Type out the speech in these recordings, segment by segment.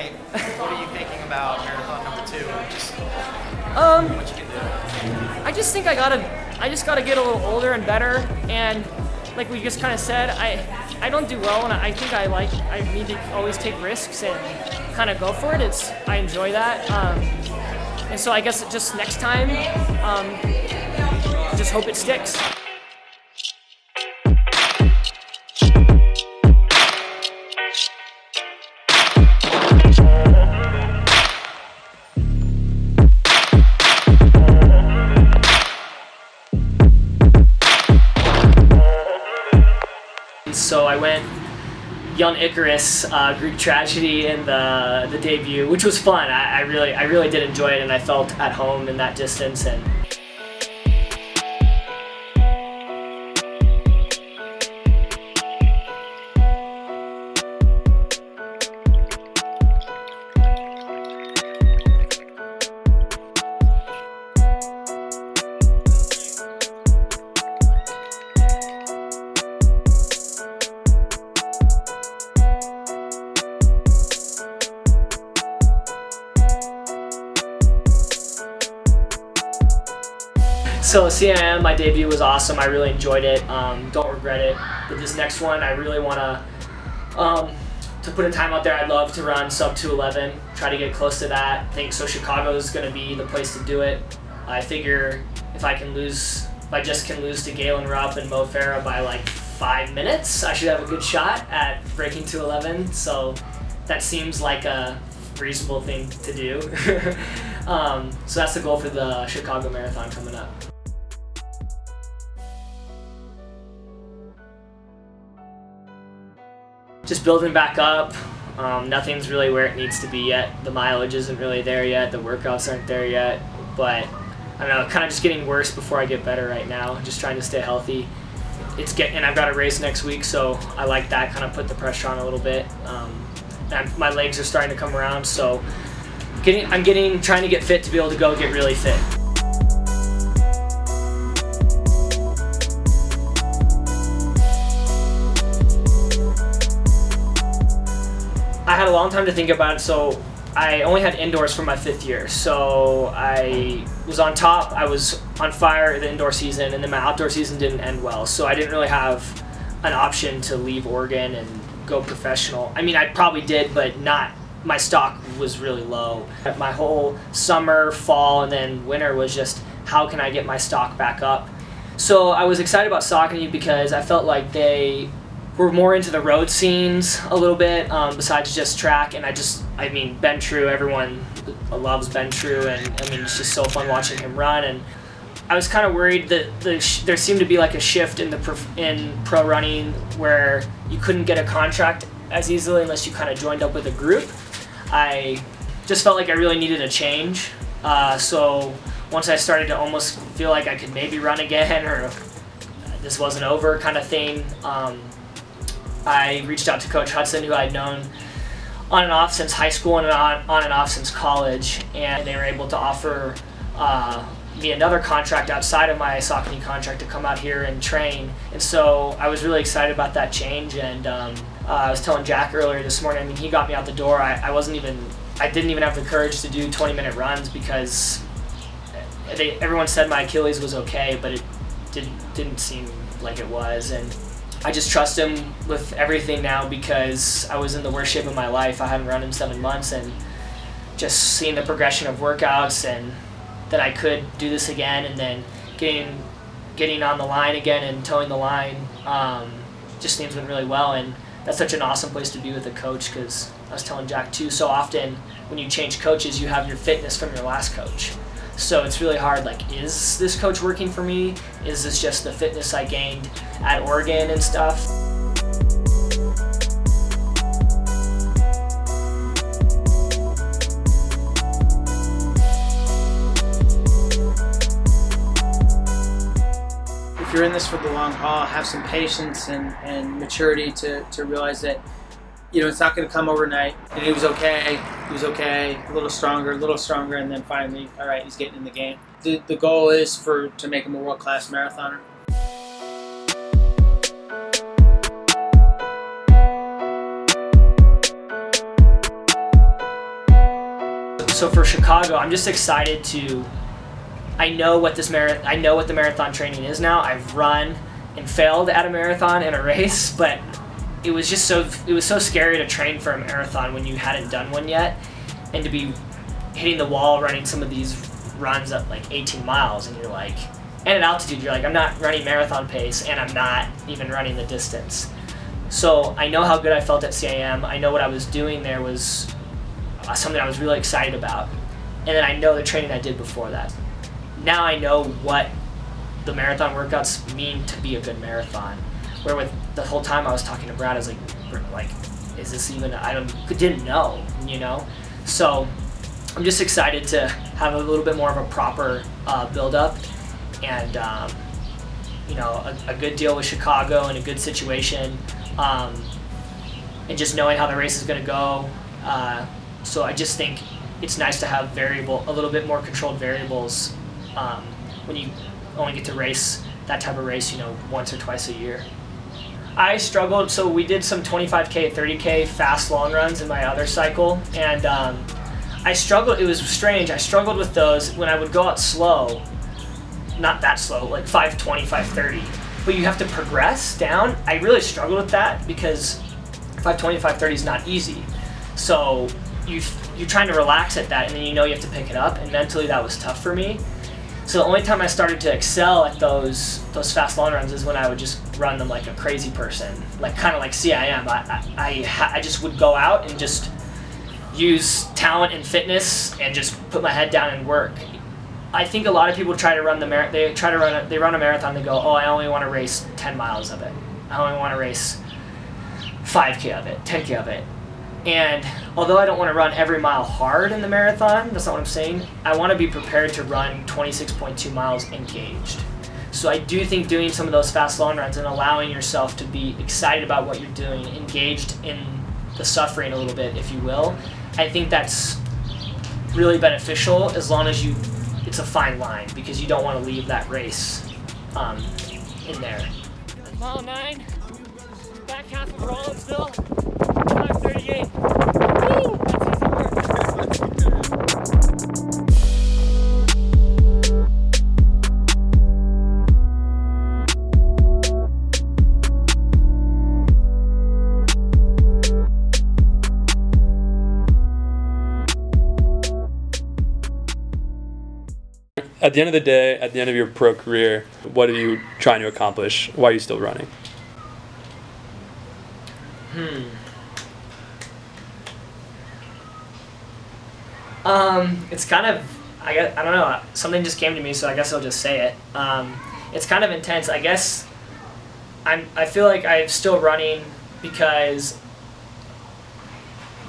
point, what are you thinking about marathon number 2? Just what you can do. I just think I just gotta get a little older and better, and like we just kind of said, I don't do well, and I think I need to always take risks and kind of go for it. I enjoy that, and so I guess just next time, just hope it sticks. So I went young Icarus, Greek tragedy in the debut, which was fun. I really did enjoy it, and I felt at home in that distance. And so CIM, my debut was awesome. I really enjoyed it. Don't regret it. But this next one, I really want to put a time out there. I'd love to run sub 2:11. Try to get close to that. I think so. Chicago is going to be the place to do it. I figure if I just can lose to Galen Rupp and Mo Farah by like 5 minutes, I should have a good shot at breaking 2:11. So that seems like a reasonable thing to do. So that's the goal for the Chicago Marathon coming up. Just building back up. Nothing's really where it needs to be yet. The mileage isn't really there yet. The workouts aren't there yet. But I don't know, kind of just getting worse before I get better right now. Just trying to stay healthy. And I've got a race next week, so I like that. Kind of put the pressure on a little bit. And my legs are starting to come around, so I'm trying to get fit to be able to go get really fit. I had a long time to think about it, so I only had indoors for my 5th year. So I was on top, I was on fire the indoor season, and then my outdoor season didn't end well. So I didn't really have an option to leave Oregon and go professional. I mean, I probably did, but not. My stock was really low. My whole summer, fall, and then winter was just, how can I get my stock back up? So I was excited about Saucony because I felt like they were more into the road scenes a little bit, besides just track. And I mean, Ben True, everyone loves Ben True, and I mean, it's just so fun watching him run. And I was kind of worried that there seemed to be like a shift in pro running where you couldn't get a contract as easily unless you kind of joined up with a group. I just felt like I really needed a change. So once I started to almost feel like I could maybe run again, or this wasn't over kind of thing, I reached out to Coach Hudson, who I'd known on and off since high school and on and off since college, and they were able to offer me another contract outside of my Saucony contract to come out here and train. And so I was really excited about that change, and I was telling Jack earlier this morning, I mean, he got me out the door. I didn't even have the courage to do 20-minute runs because everyone said my Achilles was okay, but it didn't seem like it was. And I just trust him with everything now because I was in the worst shape of my life. I hadn't run in 7 months, and just seeing the progression of workouts and that I could do this again, and then getting on the line again and towing the line, just things went really well. And that's such an awesome place to be with a coach, because I was telling Jack too, so often when you change coaches, you have your fitness from your last coach. So it's really hard, like, is this coach working for me? Is this just the fitness I gained at Oregon and stuff? If you're in this for the long haul, have some patience and maturity to realize that, you know, it's not going to come overnight. And he was okay, a little stronger, and then finally, all right, he's getting in the game. The goal is to make him a world-class marathoner. So for Chicago, I'm just excited to. I know what the marathon training is now. I've run and failed at a marathon in a race, but it was so scary to train for a marathon when you hadn't done one yet, and to be hitting the wall running some of these runs at like 18 miles, and you're like, and at altitude, you're like, I'm not running marathon pace, and I'm not even running the distance. So I know how good I felt at CIM. I know what I was doing there was something I was really excited about. And then I know the training I did before that. Now I know what the marathon workouts mean to be a good marathon. Where with the whole time I was talking to Brad, I was like, is this even, didn't know, you know? So I'm just excited to have a little bit more of a proper build-up, and you know, a good deal with Chicago and a good situation, and just knowing how the race is going to go. So I just think it's nice to have a little bit more controlled variables when you only get to race that type of race, you know, once or twice a year. I struggled, so we did some 25K, 30K fast long runs in my other cycle, and I struggled. It was strange. I struggled with those when I would go out slow, not that slow, like 5:20, 5:30, but you have to progress down. I really struggled with that because 5:20, 5:30 is not easy. So you're trying to relax at that, and then you know you have to pick it up, and mentally that was tough for me. So the only time I started to excel at those fast long runs is when I would just run them like a crazy person, like kind of like CIM. I just would go out and just use talent and fitness and just put my head down and work. I think a lot of people try to run they run a marathon. They go, oh, I only want to race 10 miles of it. I only want to race 5K of it, 10K of it. And although I don't want to run every mile hard in the marathon, that's not what I'm saying, I want to be prepared to run 26.2 miles engaged. So I do think doing some of those fast long runs and allowing yourself to be excited about what you're doing, engaged in the suffering a little bit, if you will, I think that's really beneficial, as long as it's a fine line, because you don't want to leave that race in there. Mile 9, back half of Rollinsville, 5:38. Woo! That's easy work. At the end of the day, at the end of your pro career, what are you trying to accomplish? Why are you still running? It's kind of, I don't know, something just came to me, so I guess I'll just say it. It's kind of intense. I guess I feel like I'm still running because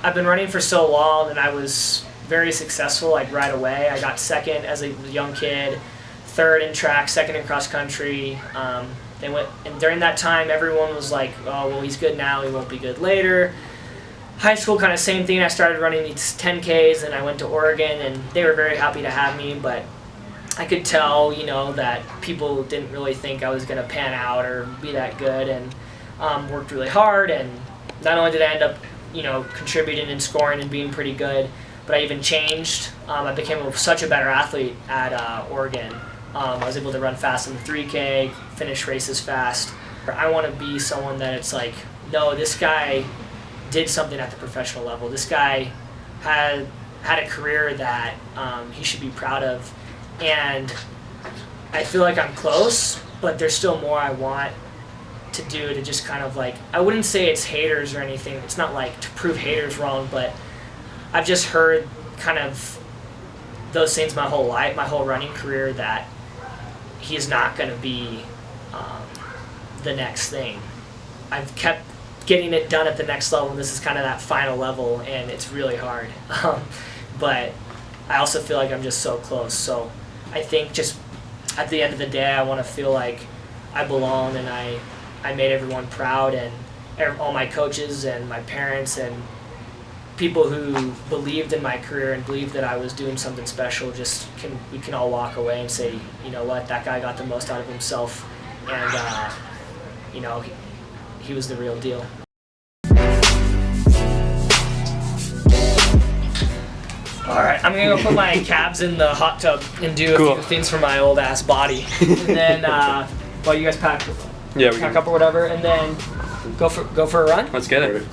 I've been running for so long, and I was very successful like right away. I got second as a young kid, third in track, second in cross country. And during that time, everyone was like, oh, well, he's good now, he won't be good later. High school, kind of same thing. I started running these 10Ks, and I went to Oregon, and they were very happy to have me, but I could tell, you know, that people didn't really think I was going to pan out or be that good, and worked really hard. And not only did I end up, you know, contributing and scoring and being pretty good, but I even changed. I became such a better athlete at Oregon. I was able to run fast in the 3K, finish races fast. I want to be someone that it's like, no, this guy did something at the professional level. This guy had a career that he should be proud of. And I feel like I'm close, but there's still more I want to do to just kind of like, I wouldn't say it's haters or anything. It's not like to prove haters wrong, but I've just heard kind of those things my whole life, my whole running career, that he's not going to be the next thing. I've kept getting it done at the next level, and this is kind of that final level, and it's really hard. But I also feel like I'm just so close. So I think just at the end of the day, I want to feel like I belong, and I made everyone proud, and all my coaches and my parents and people who believed in my career and believed that I was doing something special, we can all walk away and say, you know what, that guy got the most out of himself, and you know, he was the real deal. All right, I'm gonna go put my calves in the hot tub and do a Cool. few things for my old ass body, and then while you guys pack Yeah, we pack can. up or whatever, and then go for a run. Let's get it.